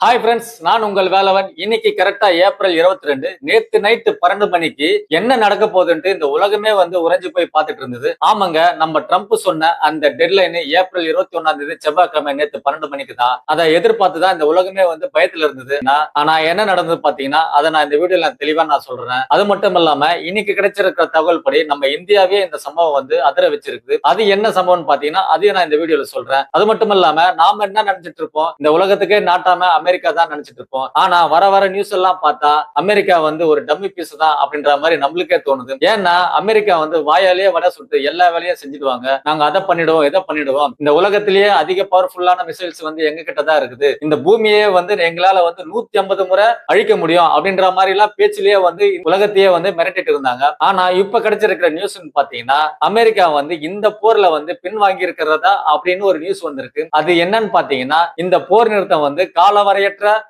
Hi friends, நான் உங்கள் வேலவன். இன்னைக்கு கரெக்டா ஏப்ரல் 22. நேத்து நைட்டு 12 மணிக்கு என்ன நடக்க போகுதுன்ட்டு இந்த உலகமே உறைஞ்சு போய் பார்த்துட்டு இருந்தது. ஆமாங்க, நம்ம ட்ரம்ப் சொன்ன அந்த டெட்லைன் ஏப்ரல் 21 செவ்வாய்க்கிழமை நேத்து 12 மணிக்கு தான். அதை எதிர்பார்த்துதான் இந்த உலகமே பயத்துல இருந்தது. ஆனா என்ன நடந்தது பாத்தீங்கன்னா, அதை நான் இந்த வீடியோல தெளிவா நான் சொல்றேன். அது மட்டும் இல்லாம இன்னைக்கு கிடைச்சிருக்கிற தகவல் படி நம்ம இந்தியாவே இந்த சம்பவம் அதிர வச்சிருக்குது. அது என்ன சம்பவம் பாத்தீங்கன்னா, அதையும் நான் இந்த வீடியோல சொல்றேன். அது மட்டும் இல்லாம நாம என்ன நினைச்சிட்டு இருப்போம், இந்த உலகத்துக்கே நாட்டாம அமெரிக்கா தான் நினைச்சிட்டு இருப்போம். ஆனா வர வர நியூஸ் எல்லாம் பார்த்தா அமெரிக்கா ஒரு டம்மி பீஸ் தான் அப்படின்ற மாதிரி நம்மளுக்கே தோணுது. ஏன்னா அமெரிக்கா வாயாலேயே வடை சுட்டு எல்லா வேலையும் செஞ்சுடுவாங்க. நாங்க அதை பண்ணிடுவோம், இதை பண்ணிடுவோம். இந்த உலகத்திலேயே அதிக பவர்ஃபுல்லான மிசைல்ஸ் எங்க கிட்ட தான் இருக்குது. இந்த பூமியே எங்களால 150 முறை அழிக்க முடியும் அப்படின்ற மாதிரி எல்லாம் பேச்சிலேயே உலகத்தையே மிரட்டிட்டு இருந்தாங்க. ஆனா இப்ப கிடைச்சிருக்கிற நியூஸ் பாத்தீங்கன்னா, அமெரிக்கா இந்த போர்ல பின்வாங்கி இருக்கிறதா அப்படின்னு ஒரு நியூஸ் வந்திருக்கு. அது என்னன்னு பாத்தீங்கன்னா, இந்த போர் நிறுத்தம் காலவரையற்ற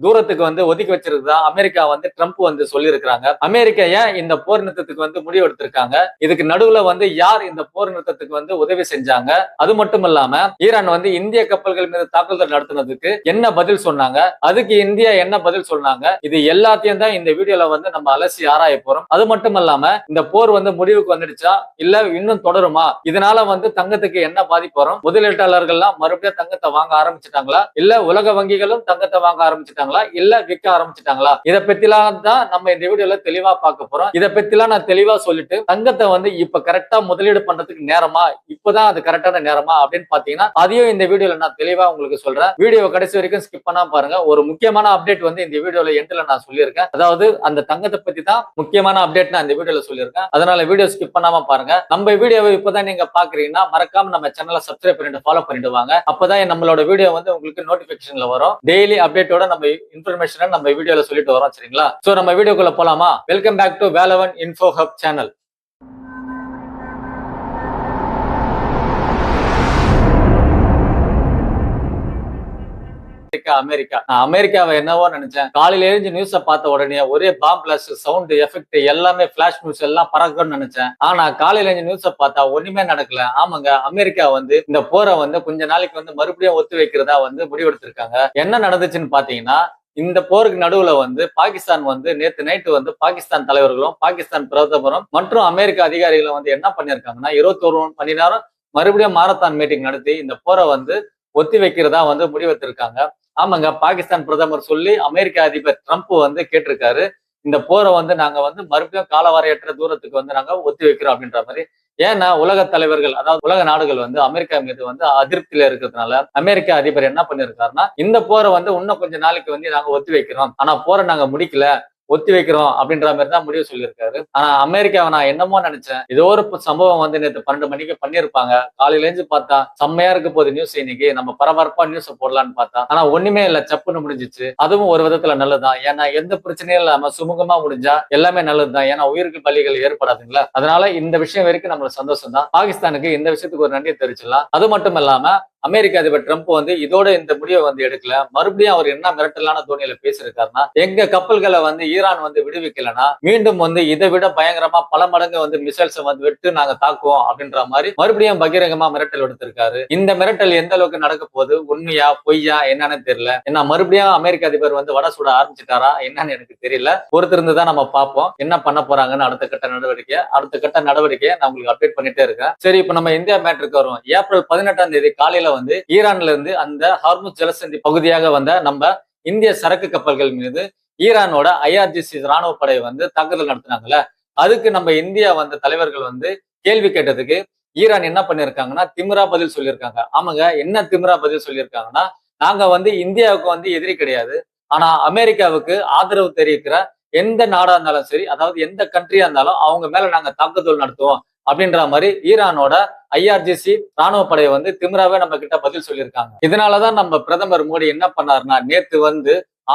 தூரத்துக்கு ஒதுக்கி வச்சிருக்கா அமெரிக்கா ட்ரம்ப் சொல்லி இருக்காங்க. அமெரிக்கா ஏன் இந்த போர் நிறுத்தத்துக்கு முடிவு எடுத்திருக்காங்க, இதுக்கு நடுவுல யார் இந்த போர் நிறுத்தத்துக்கு உதவி செஞ்சாங்க, அது மட்டும் இல்லாம ஈரான் இந்திய கப்பல்கள் மீது தாக்குதல் நடத்தினதுக்கு என்ன பதில் சொன்னாங்க, அதுக்கு இந்தியா என்ன பதில் சொன்னாங்க, இது எல்லாத்தையும் தான் இந்த வீடியோல நம்ம அலசி ஆராய போறோம். அது மட்டும் இல்லாம இந்த போர் முடிவுக்கு வந்துடுச்சா இல்ல இன்னும் தொடருமா, இதனால தங்கத்துக்கு என்ன பாதிப்பு வரும், முதலீட்டாளர்கள்லாம் மறுபடியும் தங்கத்தை வாங்க ஆரம்பிச்சிட்டாங்களா, இல்ல உலக வங்கிகளும் தங்கத்தை வாங்க ஆரம்பிச்சிட்டாங்களா, இல்ல விற்க ஆரம்பிச்சிட்டாங்களா, இத பத்திலாம் தான் நம்ம இந்த வீடியோல தெளிவா பார்க்க போறோம். இத பத்திலாம் நான் தெளிவா சொல்லிட்டு தங்கத்தை இப்ப கரெக்டா முதலீடு பண்றதுக்கு நேரமா, இப்பதான் அது கரெக்டான நேரமா அப்படின்னு பாத்தீங்கன்னா அதையும் இந்த வீடியோல நான் தெளிவா உங்களுக்கு சொல்றேன். வீடியோ கடைசி வரைக்கும் ஸ்கிப் பண்ணா பாருங்க. ஒரு முக்கியமான அப்டேட் இந்த வீடியோல எண்ட்ல நான் சொல்லியிருக்கேன். அதாவது அந்த தங்கத்தை பத்தி தான் முக்கியமான அப்டேட் நான் இந்த வீடியோல சொல்லியிருக்கேன். அதனால வீடியோ ஸ்கிப் பண்ணாம பாருங்க. நம்ம வீடியோவை இப்பதான் நீங்க பாக்குறீங்கன்னா மறக்காம நம்ம சேனலை சப்ஸ்கிரைப் பண்ணிட்டு ஃபாலோ பண்ணிட்டு வாங்க. அப்பதான் நம்மளோட வீடியோ உங்களுக்கு நோட்டிபிகேஷன்ல வரும். டெய்லி அப்டேட்டோட நம்ம இன்ஃபர்மேஷனை நம்ம வீடியோல சொல்லிட்டு வரோம். சரிங்களா? சோ நம்ம வீடியோக்குள்ள போலாமா? Welcome back to Velavan info hub channel. அமெரிக்காவை என்னவோ நினைச்சேன். காலையில எழுந்து நியூஸ பார்த்த உடனே ஒரே பாம் பிளாஸ்ட் சவுண்ட் எஃபெக்ட் எல்லாமே பிளாஷ் நியூஸ் எல்லாம் பறக்கும்னு நினைச்சேன். ஆனா காலையில எழுந்து நியூஸ பார்த்தா ஒண்ணுமே நடக்கல. ஆமாங்க, அமெரிக்கா இந்த போரை கொஞ்ச நாளைக்கு மறுபடியும் ஒத்தி வைக்கிறதா முடிவெடுத்திருக்காங்க. என்ன நடந்துச்சுன்னு பாத்தீங்கன்னா, இந்த போருக்கு நடுவுல பாகிஸ்தான் நேத்து நைட்டு பாகிஸ்தான் தலைவர்களும் பாகிஸ்தான் பிரதமரும் மற்றும் அமெரிக்க அதிகாரிகளும் என்ன பண்ணிருக்காங்கன்னா, 21 மணி நேரம் மறுபடியும் மாரத்தான் மீட்டிங் நடத்தி இந்த போரை ஒத்தி வைக்கிறதா முடிவெடுத்திருக்காங்க. ஆமாங்க, பாகிஸ்தான் பிரதமர் சொல்லி அமெரிக்க அதிபர் ட்ரம்ப் கேட்டிருக்காரு, இந்த போரை நாங்க மறுபடியும் காலவரையற்ற தூரத்துக்கு நாங்க ஒத்தி வைக்கிறோம் அப்படின்ற மாதிரி. ஏன்னா உலக தலைவர்கள், அதாவது உலக நாடுகள் அமெரிக்கா மீது அதிருப்தியில இருக்கிறதுனால அமெரிக்க அதிபர் என்ன பண்ணிருக்காருன்னா, இந்த போரை இன்னும் கொஞ்ச நாளைக்கு நாங்க ஒத்தி வைக்கிறோம், ஆனா போரை நாங்க முடிக்கல, ஒத்தி வைக்கிறோம் அப்படின்ற மாதிரி தான் முடிவு சொல்லியிருக்காரு. ஆனா அமெரிக்காவை நான் என்னமோ நினைச்சேன், ஏதோ ஒரு சம்பவம் நேற்று 12 மணிக்கு பண்ணிருப்பாங்க. காலையில இருந்து பார்த்தா செம்மையா இருக்க போகுது நியூஸ், இன்னைக்கு நம்ம பரபரப்பா நியூஸ் போடலான்னு பார்த்தா ஆனா ஒண்ணுமே இல்ல, சப்புன்னு முடிஞ்சிச்சு. அதுவும் ஒரு விதத்துல நல்லதுதான். ஏன்னா எந்த பிரச்சனையும் இல்லாம சுமூகமா முடிஞ்சா எல்லாமே நல்லதுதான். ஏன்னா உயிருக்கு பலிகள் ஏற்படாதுங்களா. அதனால இந்த விஷயம் வரைக்கும் நம்மளுக்கு சந்தோஷம் தான். பாகிஸ்தானுக்கு இந்த விஷயத்துக்கு ஒரு நன்றியை தெரிவிச்சிடலாம். அது மட்டும் இல்லாம அமெரிக்க அதிபர் ட்ரம்ப் இதோட இந்த முடிவை எடுக்கல. மறுபடியும் அவர் என்ன மிரட்டலான தோணியில பேசியிருக்காருன்னா, எங்க கப்பல்களை ஈரான் விடுவிக்கலன்னா மீண்டும் இதை விட பயங்கரமா பல மடங்கு மிசைல்ஸ் விட்டு நாங்க தாக்குவோம் அப்படின்ற மாதிரி மறுபடியும் பகிரங்கமா மிரட்டல் எடுத்திருக்காரு. இந்த மிரட்டல் எந்த அளவுக்கு நடக்க போகுது, உண்மையா பொய்யா என்னன்னு தெரியல. ஏன்னா மறுபடியும் அமெரிக்க அதிபர் வட சுட ஆரம்பிச்சுட்டாரா என்னன்னு எனக்கு தெரியல. பொறுத்திருந்து தான் நம்ம பார்ப்போம் என்ன பண்ண போறாங்கன்னு. அடுத்த கட்ட நடவடிக்கையை நான் உங்களுக்கு அப்டேட் பண்ணிட்டே இருக்கேன். சரி, இப்ப நம்ம இந்தியா மேட்டருக்கு வரும். ஏப்ரல் 18 காலையில ஈரான்ல இருந்து அந்த ஹார்முஸ் ஜலசந்தி பகுதியாக நம்ம இந்திய சரக்கு கப்பல்கள் மீது ஈரானோட IRGC ராணுவ படை தாக்குதல் நடத்தினாங்கல்ல, அதுக்கு நம்ம இந்தியா தலைவர்கள் கேள்வி கேட்டதுக்கு ஈரான் என்ன பண்ணிருக்காங்கன்னா, திமிரா பதில் சொல்லியிருக்காங்க. ஆமாங்க, என்ன திமிரா பதில் சொல்லியிருக்காங்கன்னா, நாங்க இந்தியாவுக்கு எதிரி கிடையாது, ஆனா அமெரிக்காவுக்கு ஆதரவு தெரிவிக்கிற எந்த நாடா இருந்தாலும் சரி, அதாவது எந்த கண்ட்ரியா இருந்தாலும் அவங்க மேல நாங்க தாக்குதல் நடத்துவோம் அப்படின்ற மாதிரி ஈரானோட IRGC ராணுவ படையை திமிராவே நம்ம கிட்ட பதில் சொல்லியிருக்காங்க. இதனாலதான் நம்ம பிரதமர் மோடி என்ன பண்ணாருன்னா, நேத்து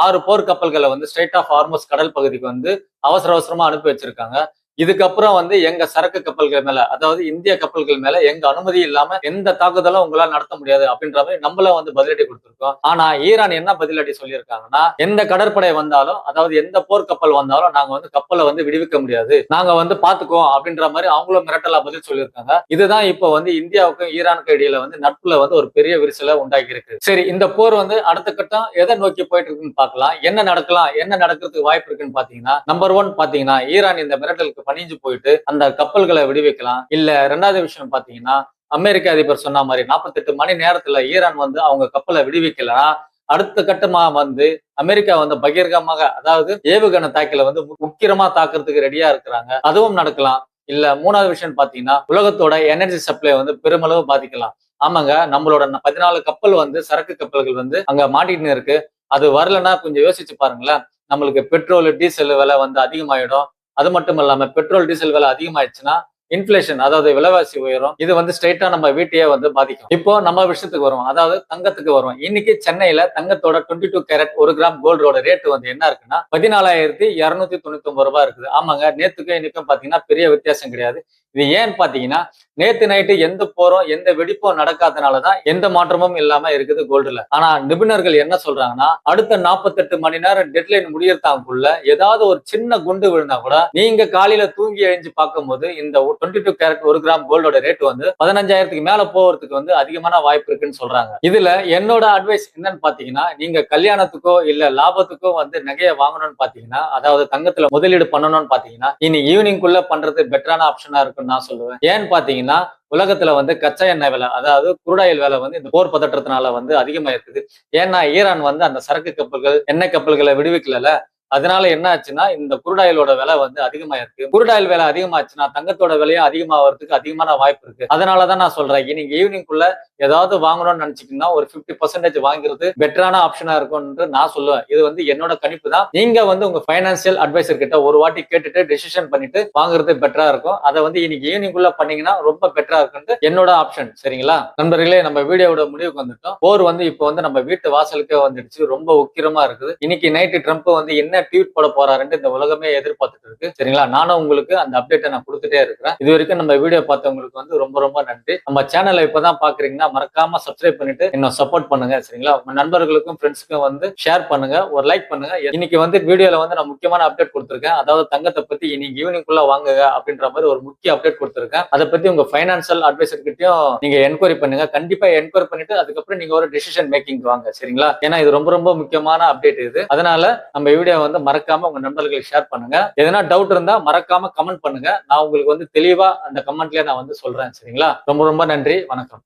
6 போர் கப்பல்களை ஸ்ட்ரெய்ட் ஆஃப் ஹார்முஸ் கடல் பகுதிக்கு அவசர அவசரமா அனுப்பி வச்சிருக்காங்க. இதுக்கப்புறம் வந்து எங்க சரக்கு கப்பல்கள் மேல, அதாவது இந்திய கப்பல்கள் மேல எங்க அனுமதி இல்லாம எந்த தாக்குதலும் உங்களால நடத்த முடியாது அப்படின்ற மாதிரி நம்மள வந்து பதிலடி கொடுத்திருக்கோம். ஆனா ஈரான் என்ன பதிலடி சொல்லியிருக்காங்கன்னா, எந்த கடற்படை வந்தாலும், அதாவது எந்த போர்க்கப்பல் வந்தாலும் நாங்க வந்து கப்பலை வந்து விடுவிக்க முடியாது, நாங்க வந்து பாத்துக்குவோம் அப்படின்ற மாதிரி அவங்களும் மிரட்டலா பதில் சொல்லியிருக்காங்க. இதுதான் இப்ப வந்து இந்தியாவுக்கும் ஈரானுக்கும் இடையில வந்து நட்புல வந்து ஒரு பெரிய விரிசலை உண்டாக்கி இருக்கு. சரி, இந்த போர் வந்து அடுத்த கட்டம் எதை நோக்கி போயிட்டு இருக்குன்னு பார்க்கலாம். என்ன நடக்கலாம், என்ன நடக்கிறதுக்கு வாய்ப்பு இருக்குன்னு பாத்தீங்கன்னா, நம்பர் 1 பாத்தீங்கன்னா ஈரான் இந்த மிரட்டலுக்கு பணிஞ்சு போயிட்டு அந்த கப்பல்களை விடுவிக்கலாம். இல்ல ரெண்டாவது விஷயம் பாத்தீங்கன்னா, அமெரிக்க அதிபர் சொன்ன மாதிரி 48 மணி நேரத்துல ஈரான் வந்து அவங்க கப்பலை விடுவிக்கலாம். அடுத்த கட்டமா வந்து அமெரிக்கா வந்து பகிரங்கமாக, அதாவது ஏவுகணை தாக்கல வந்து உக்கிரமா தாக்குறதுக்கு ரெடியா இருக்கிறாங்க. அதுவும் நடக்கலாம். இல்ல மூணாவது விஷயம் பாத்தீங்கன்னா, உலகத்தோட எனர்ஜி சப்ளை வந்து பெருமளவு பாதிக்கலாம். ஆமாங்க, நம்மளோட 14 கப்பல் வந்து சரக்கு கப்பல்கள் வந்து அங்க மாட்டிட்டு இருக்கு. அது வரலன்னா கொஞ்சம் யோசிச்சு பாருங்களேன். நம்மளுக்கு பெட்ரோல் டீசல் விலை வந்து அதிகமாயிடும். அது மட்டும் இல்லாம பெட்ரோல் டீசல் விலை அதிகமாயிடுச்சுன்னா இன்ஃபிளேஷன், அதாவது விலைவாசி உயரும். இது வந்து ஸ்ட்ரைட்டா நம்ம வீட்டையே வந்து பாதிக்கும். இப்போ நம்ம விஷயத்துக்கு வருவோம், அதாவது தங்கத்துக்கு வருவோம். இன்னைக்கு சென்னையில தங்கத்தோட 22 கேரட் 1 கிராம் கோல்டோட ரேட் வந்து என்ன இருக்குன்னா 14,299 ரூபாய் இருக்குது. ஆமாங்க, நேத்துக்கும் இன்னைக்கும் பாத்தீங்கன்னா பெரிய வித்தியாசம் கிடையாது. இது ஏன்னு பாத்தீங்கன்னா, நேத்து நைட்டு எந்த போரும் எந்த வெடிப்பும் நடக்காதனாலதான் எந்த மாற்றமும் இல்லாம இருக்குது கோல்டுல. ஆனா நிபுணர்கள் என்ன சொல்றாங்கன்னா, அடுத்த 48 மணி நேரம் டெட்லைன் முடியறதாக்குள்ள ஏதாவது ஒரு சின்ன குண்டு விழுந்தா கூட நீங்க காலையில தூங்கி எழுந்து பார்க்கும்போது இந்த 22 கேரட் 1 கிராம் கோல்டோட ரேட் வந்து 15,000க்கு மேல போறதுக்கு வந்து அதிகமான வாய்ப்பு இருக்குன்னு சொல்றாங்க. இதுல என்னோட அட்வைஸ் என்னன்னு பாத்தீங்கன்னா, நீங்க கல்யாணத்துக்கோ இல்ல லாபத்துக்கோ வந்து நகையை வாங்கணும்னு பாத்தீங்கன்னா, அதாவது தங்கத்துல முதலீடு பண்ணணும்னு பாத்தீங்கன்னா இனி ஈவினிங் குள்ள பண்றது பெட்டரான ஆப்ஷனா இருக்குன்னு நான் சொல்லுவேன். ஏன்னு பாத்தீங்கன்னா, உலகத்துல வந்து கச்சா எண்ணெய் விலை, அதாவது குருடாயில் விலை வந்து இந்த போர் பதற்றத்தினால வந்து அதிகமா இருக்குது. ஏன்னா ஈரான் வந்து அந்த சரக்கு கப்பல்கள் எண்ணெய் கப்பல்களை விடுவிக்கல. அதனால என்ன ஆச்சுன்னா இந்த குருடாயிலோட விலை வந்து அதிகமா இருக்கு. குருடாயில் விலை அதிகமாச்சுன்னா தங்கத்தோட விலையும் அதிகமாகிறதுக்கு அதிகமான வாய்ப்பு இருக்கு. அதனாலதான் நான் சொல்றேன், இன்னைக்கு ஈவினிங் குள்ள ஏதாவது வாங்கணும்னு நினைச்சீங்கன்னா ஒரு 50% வாங்குறது பெட்டரான ஆப்ஷனா இருக்கும்னு நான் சொல்லுவேன். இது வந்து என்னோட கணிப்பு தான். நீங்க வந்து உங்க பைனான்சியல் அட்வைசர் கிட்ட ஒரு வாட்டி கேட்டுட்டு டெசிஷன் பண்ணிட்டு வாங்குறது பெட்டரா இருக்கும். அதை வந்து இன்னைக்கு ஈவினிங் குள்ள பண்ணீங்கன்னா ரொம்ப பெட்டரா இருக்குன்னு என்னோட ஆப்ஷன். சரிங்களா நண்பர்களே, நம்ம வீடியோட முடிவுக்கு வந்துட்டோம். போர் வந்து இப்போ வந்து நம்ம வீட்டு வாசலுக்கே வந்துடுச்சு. ரொம்ப உக்கிரமா இருக்குது. இன்னைக்கு நைட்டு ட்ரம்ப் வந்து என்ன ட்வீட் போட போறாருன்னு இந்த உலகமே எதிர்பார்த்துட்டு இருக்கு. சரிங்களா, நானும் உங்களுக்கு அந்த அப்டேட்டை நான் கொடுத்துட்டே இருக்கிறேன். இது வரைக்கும் நம்ம வீடியோ பார்த்தவங்களுக்கு வந்து ரொம்ப ரொம்ப நன்றி. நம்ம சேனலை இப்பதான் பாக்குறீங்கன்னா மறக்காம சப்ஸ்கிரைப் பண்ணிட்டு இன்னும் சப்போர்ட் பண்ணுங்க. சரிங்களா, உங்க நண்பர்களுக்கும் ஃப்ரெண்ட்ஸுக்கும் வந்து ஷேர் பண்ணுங்க, ஒரு லைக் பண்ணுங்க. இன்னைக்கு வந்து வீடியோல வந்து நான் முக்கியமான அப்டேட் கொடுத்திருக்கேன். அதாவது தங்கத்தை பத்தி இன்னைக்கு ஈவினிங் குள்ள வாங்குங்க அப்படின்ற மாதிரி ஒரு முக்கிய அப்டேட் கொடுத்திருக்கேன். அதை பத்தி உங்க பைனான்சியல் அட்வைசர் கிட்டயும் நீங்க என்கொயரி பண்ணுங்க. கண்டிப்பா என்கொயரி பண்ணிட்டு அதுக்கப்புறம் நீங்க ஒரு டெசிஷன் மேக்கிங் வாங்க. சரிங்களா, ஏன்னா இது ரொம்ப ரொம்ப முக்கியமான அப்டேட் இது. அதனால நம்ம வீடியோ வந்து மறக்காம உங்க நண்பர்களுக்கு ஷேர் பண்ணுங்க. எதனா டவுட் இருந்தா மறக்காம கமெண்ட் பண்ணுங்க. நான் உங்களுக்கு வந்து தெளிவா அந்த கமெண்ட்லயே நான் வந்து சொல்றேன். சரிங்களா, ரொம்ப ரொம்ப நன்றி, வணக்கம்.